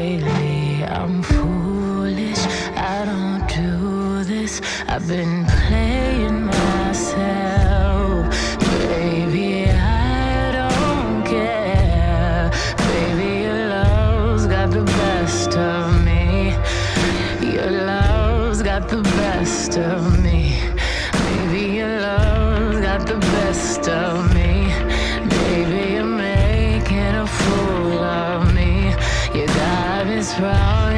lately. I'm foolish, I don't do this. I've been playing myself. Baby, I don't care. Baby, your love's got the best of me. Your love's got the best of me. Baby, your love's got the best of me. Baby, you're making a fool of me. You got me sprung